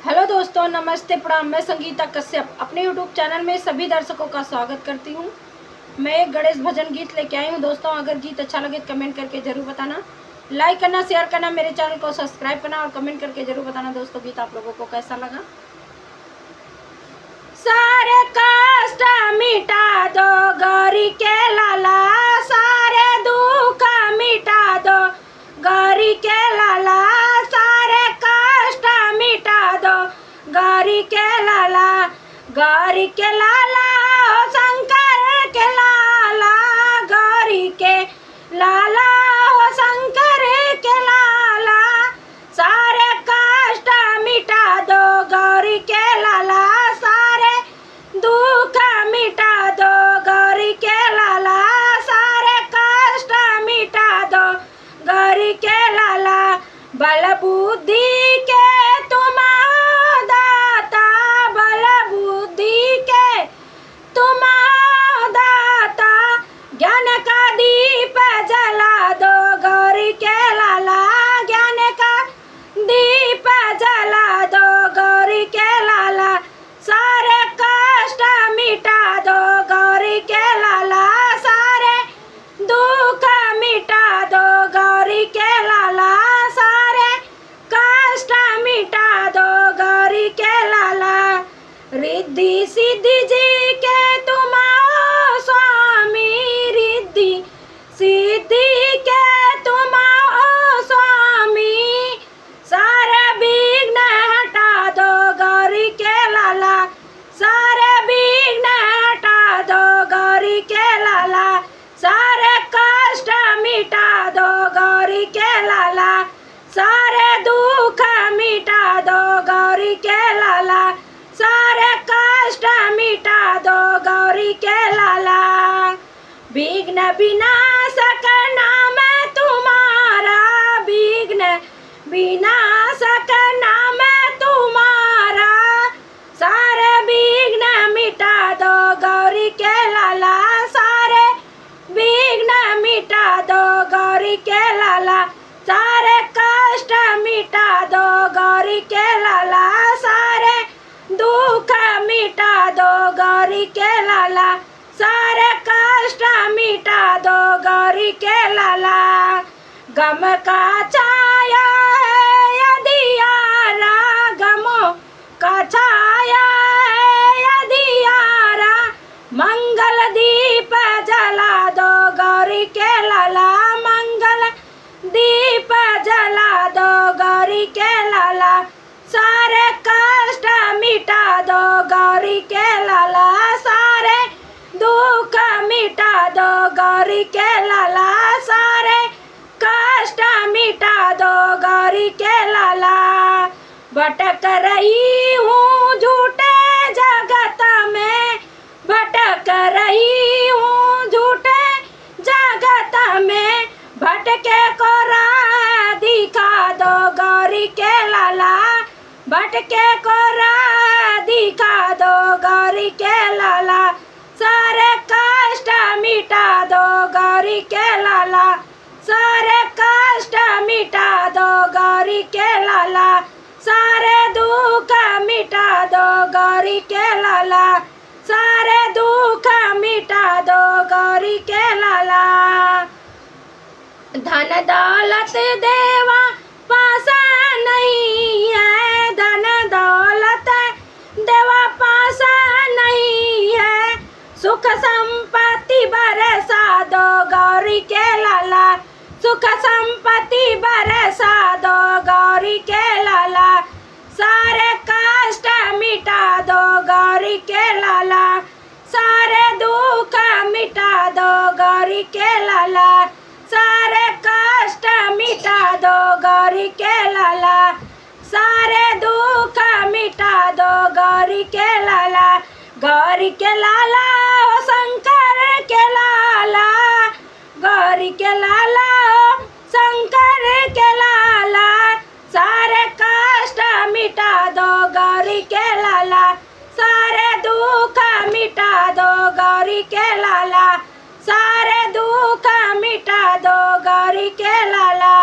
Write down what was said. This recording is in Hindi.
हेलो दोस्तों, नमस्ते प्रणाम। मैं संगीता कश्यप अपने यूट्यूब चैनल में सभी दर्शकों का स्वागत करती हूँ। मैं एक गणेश भजन गीत लेके आई हूँ दोस्तों। अगर गीत अच्छा लगे तो कमेंट करके जरूर बताना, लाइक करना, शेयर करना, मेरे चैनल को सब्सक्राइब करना और कमेंट करके जरूर बताना दोस्तों गीत आप लोगों को कैसा लगा। सारे कष्ट मिटा दो गौरी के लाला, सारे दुख मिटा दो गौरी के लाला, सारे कष्ट मिटा दो गौरी के लाला, गौरी के लाला ओ शंकर के लाला, गौरी के लाला ओ शंकर के लाला, सारे कष्ट मिटा दो गौरी के लाला, सारे दुख मिटा दो गौरी के लाला, सारे कष्ट मिटा दो गौरी के लाला, बल बुद्धि के तुम दाता, बल बुद्धि के तुम दाता, ज्ञान का दीप जला दो गौरी के लाला, ज्ञान का दीप जला दो गौरी के लाला, सारे कष्ट मिटा दो गौरी के लाला, सारे दुख मिटा दो गौरी के लाला, सारे कष्ट मिटा दो गौरी के लाला, रिद्धि सिद्धि जी के तुम स्वामी, रिद्धि सिद्धि के तुम स्वामी, सारे विघ्न हटा दो गौरी के लाला, सारे विघ्न हटा दो गौरी के लाला, सारे कष्ट मिटा दो गौरी के लाला, सारे दुख मिटा दो गौरी के लाला, सारे कष्ट मिटा दो गौरी के लाला, विघ्न विनाशक नाम तुम्हारा, विघ्न विनाशक नाम तुम्हारा, सारे विघ्न मिटा दो गौरी के लाला, सारे विघ्न मिटा दो गौरी के लाला, सारे कष्ट मिटा दो गौरी के लाला, सारे दुख मिटा दो गौरी के लाला, सारे कष्ट मिटा दो गौरी के लाला, गम का छाया है यदियारा, गमों का छाया है यदियारा, मंगल दीप जला दो गौरी के लाला, मंगल दीप जला दो गौरी के लाला, सारे कष्ट मिटा दो गौरी के लाला, सारे दुख मिटा दो गौरी के लाला, सारे कष्ट मिटा दो गौरी के लाला, भटक रही हूँ झूठे जगत में, भटक रही हूँ झूठे जगत में, भटके को राह दिखा दो गौरी के लाला, भटके को राह दिखा दो गौरी के लाला, सारे कष्ट मिटा दो गौरी के लाला, सारे कष्ट मिटा दो गौरी के लाला, सारे दुख मिटा दो गौरी के लाला, सारे दुख मिटा दो गौरी के लाला, धन दौलत देवा पासा नहीं है, धन दौलत देवा पासा नहीं है, सुख संपत्ति बरसा दो गौरी के लाला, सुख संपत्ति बरसा दो गौरी के लाला, सारे कष्ट मिटा दो गौरी के लाला, सारे दुख मिटा दो गौरी के लाला, सारे कष्ट मिटा दो गौरी के लाला, सारे दुख मिटा दो गौरी के लाला, गौरी के लाला ओ शंकर के लाला, गौरी के लाला ओ शंकर के लाला, सारे कष्ट मिटा दो गौरी के लाला, सारे दुख मिटा दो गौरी के लाला, सारे दुख मिटा दो गौरी के लाला।